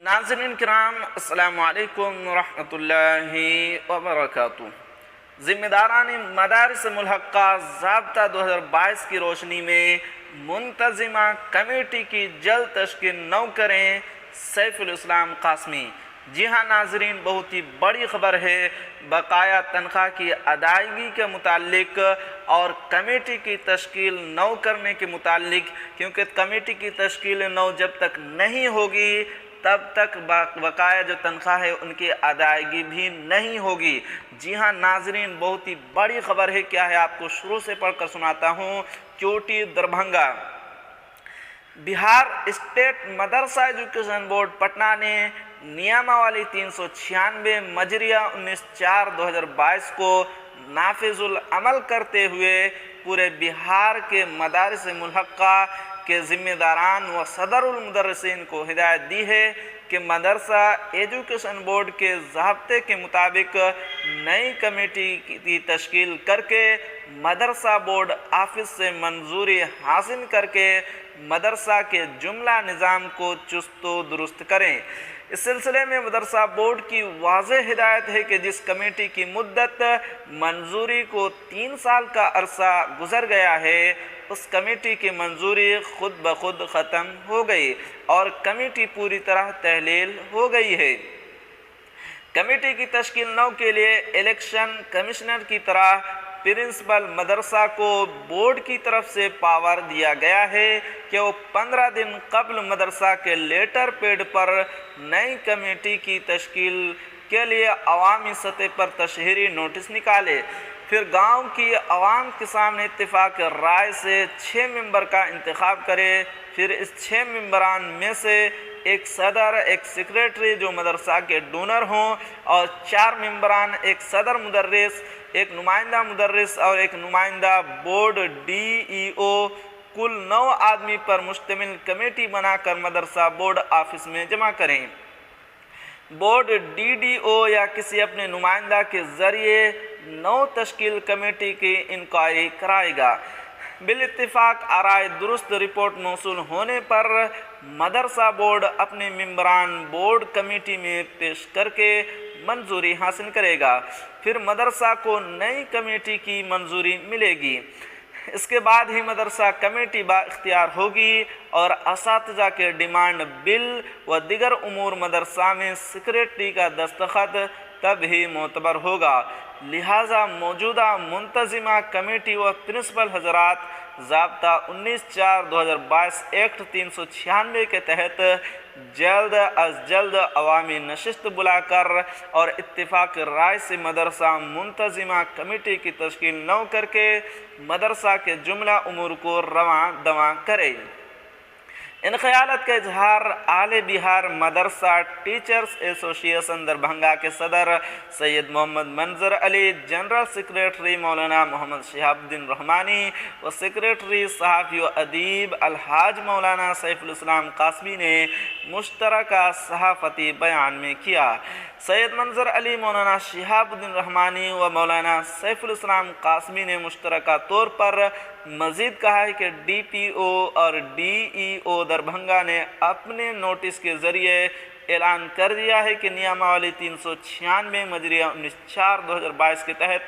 नाज़रीन किराम, अस्सलामु अलैकुम रहमतुल्लाहि वबरकातुहू। ज़िम्मेदारान मदारिस मुल्हक़ा ज़ाब्ता 2022 की रोशनी में मुंतज़िमा कमेटी की जल्द तश्कील न करें, सैफुल इस्लाम कासमी। जी हाँ नाज़रीन, बहुत ही बड़ी ख़बर है बकाया तनख्वाह की अदायगी के मुतालिक और कमेटी की तश्कील न करने के मुतालिक, क्योंकि कमेटी की तश्कील नौ जब तक नहीं होगी तब तक बकाया जो तनख्वाह है उनकी अदायगी भी नहीं होगी। जी हाँ नाज़रीन, बहुत ही बड़ी ख़बर है। क्या है आपको शुरू से पढ़कर सुनाता हूँ। चोटी दरभंगा। बिहार स्टेट मदरसा एजुकेशन बोर्ड पटना ने नियमावली 396 मजरिया 19/4/2022 को नाफिजुल अमल करते हुए पूरे बिहार के मदारिस मुल्हक़ा के ज़िम्मेदारान व सदरुल मुदर्रिसीन को हिदायत दी है कि मदरसा एजुकेशन बोर्ड के ज़ाब्ते के मुताबिक नई कमेटी की तश्कील करके मदरसा बोर्ड ऑफिस से मंजूरी हासिल करके मदरसा के जुमला निज़ाम को चुस्त दुरुस्त करें। इस सिलसिले में मदरसा बोर्ड की वाज़ेह हिदायत है कि जिस कमेटी की मुद्दत मंजूरी को 3 साल का अरसा गुजर गया है, उस कमेटी की मंजूरी खुद ब खुद ख़त्म हो गई और कमेटी पूरी तरह तहलील हो गई है। कमेटी की तश्कील नौ के लिए इलेक्शन कमिश्नर की तरह प्रिंसिपल मदरसा को बोर्ड की तरफ से पावर दिया गया है कि वो 15 दिन कबल मदरसा के लेटर पैड पर नई कमेटी की तश्कील के लिए अवामी सतह पर तशहीरी नोटिस निकाले, फिर गांव की आवाम के सामने इत्तेफाक राय से 6 मेंबर का इंतखाब करे, फिर इस 6 मेंबरान में से एक सदर, एक सेक्रेटरी जो मदरसा के डोनर हों और 4 मेंबरान, एक सदर मुदर्रिस, एक नुमाइंदा मुदर्रिस और एक नुमाइंदा बोर्ड DEO, कुल 9 आदमी पर मुश्तमिल कमेटी बनाकर मदरसा बोर्ड ऑफिस में जमा करें। बोर्ड DDO या किसी अपने नुमाइंदा के ज़रिए 9 तश्कील कमेटी की इंक्वायरी कराएगा। बिल इत्तिफाक आराय दुरुस्त रिपोर्ट मौसूल होने पर मदरसा बोर्ड अपने मेंबरान बोर्ड कमेटी में पेश करके मंजूरी हासिल करेगा, फिर मदरसा को नई कमेटी की मंजूरी मिलेगी। इसके बाद ही मदरसा कमेटी बाइख्तियार होगी और असातिज़ा के डिमांड बिल व दिगर उमूर मदरसा में सेक्रेटरी का दस्तखत तब ही मोतबर होगा। लिहाजा मौजूदा मुंतज़िमा कमेटी व प्रिंसिपल हजरात ज़ाब्ता 19/4/2022 एक्ट 396 के तहत जल्द अज जल्द अवामी नशिस्त बुलाकर और इत्तिफाक राय से मदरसा मुंतज़िमा कमेटी की तश्कील न करके मदरसा के जुमला उमूर को रवां दवां करे। इन ख्यालत का इजहार आले बिहार मदरसा टीचर्स एसोसिएशन दरभंगा के सदर सैयद मोहम्मद मंजर अली, जनरल सेक्रेटरी मौलाना मोहम्मद शिहाबुद्दीन रहमानी व सेक्रेटरी सहाफ़ी व अदीब अलहाज मौलाना सैफुल इस्लाम कासमी ने मुश्तरका सहाफ़ती बयान में किया। सैयद मंजर अली, मौलाना शिहाबुद्दीन रहमानी व मौलाना सैफुल इस्लाम कासमी ने मुश्तरका तौर पर मज़ीद कहा है कि DPO और DEO दरभंगा ने अपने नोटिस के ज़रिए ऐलान कर दिया है कि नियमावली 396 मजरिया 19/4/2022 के तहत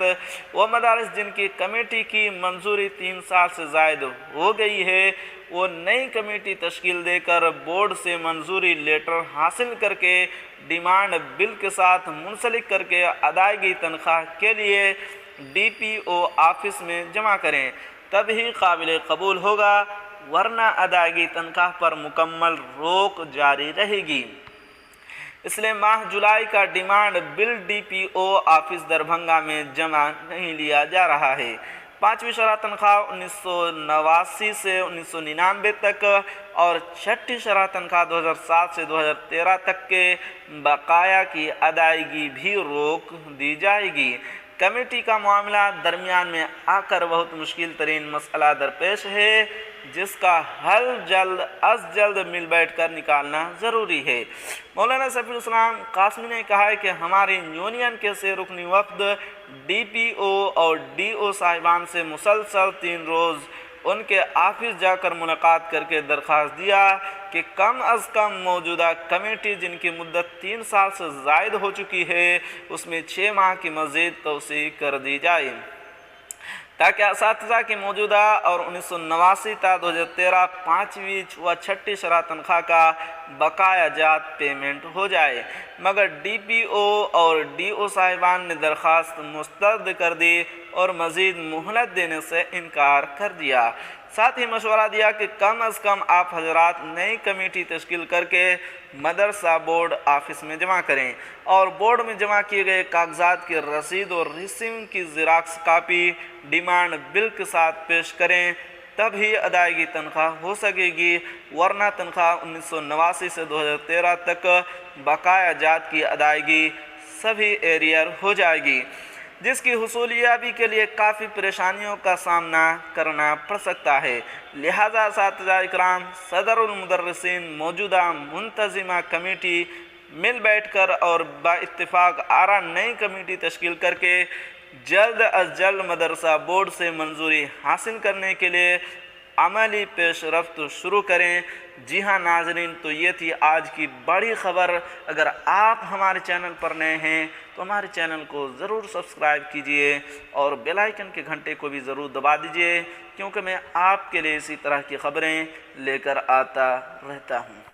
वो मदारिस जिनकी कमेटी की मंजूरी 3 साल से ज़ायद हो गई है, वो नई कमेटी तश्कील देकर बोर्ड से मंजूरी लेटर हासिल करके डिमांड बिल के साथ मुंसलिक करके अदायगी तनख्वाह के लिए DPO ऑफिस में जमा करें, तब ही काबिल कबूल होगा, वरना अदायगी तनख्वाह पर मुकम्मल रोक जारी रहेगी। इसलिए माह जुलाई का demand bill DPO office Darbhanga में जमा नहीं लिया जा रहा है। 5वीं शरह तनख्वाह 1989 से 1999 तक और 6ठी शरह तनख्वाह 2007 से 2013 तक के बकाया की अदायगी भी रोक दी जाएगी। कमेटी का मामला दरमियान में आकर बहुत मुश्किल तरीन मसला दरपेश है, जिसका हल जल्द अज जल्द मिल बैठ कर निकालना ज़रूरी है। मौलाना सैफुल इस्लाम कासमी ने कहा है कि हमारी यूनियन के से रुकनी वफ्द DPO और DO साहिबान से मुसलसल 3 रोज़ ان کے آفس جا کر ملاقات کر کے درخواست دیا کہ کم از کم موجودہ کمیٹی جن کی مدت 3 سال سے زائد ہو چکی ہے اس میں 6 ماہ کی مزید توسیع کر دی جائے تاکہ اساتذہ کی موجودہ اور 1989 تا 2013 5ویں و 6ٹھی شرح تنخواہ کا بقایا جات پیمنٹ ہو جائے، مگر ڈی پی او اور ڈی او صاحبان نے درخواست مسترد کر دی اور مزید مہلت دینے سے انکار کر دیا۔ ساتھ ہی مشورہ دیا کہ کم از کم آپ حضرات نئی کمیٹی تشکیل کر کے مدرسہ بورڈ آفس میں جمع کریں اور بورڈ میں جمع کیے گئے کاغذات کی رسید اور ریسیو کی زیراکس کاپی ڈیمانڈ بل کے ساتھ پیش کریں، تب ہی ادائیگی تنخواہ ہو سکے گی، ورنہ تنخواہ 1989 سے 2013 تک بقایا جات کی ادائیگی سبھی ایریئر ہو جائے گی، جس کی حصولیابی کے لیے کافی پریشانیوں کا سامنا کرنا پڑ سکتا ہے۔ لہذا اساتذہ اکرام، صدر المدرسین موجودہ منتظمہ کمیٹی مل بیٹھ کر اور با اتفاق آرا نئی کمیٹی تشکیل کر کے جلد از جلد مدرسہ بورڈ سے منظوری حاصل کرنے کے لیے عملی پیش رفت شروع کریں۔ جی ہاں ناظرین، تو یہ تھی آج کی بڑی خبر۔ اگر آپ ہمارے چینل پر نئے ہیں تو ہمارے چینل کو ضرور سبسکرائب کیجئے اور بیل آئیکن کے گھنٹے کو بھی ضرور دبا دیجئے، کیونکہ میں آپ کے لیے اسی طرح کی خبریں لے کر آتا رہتا ہوں۔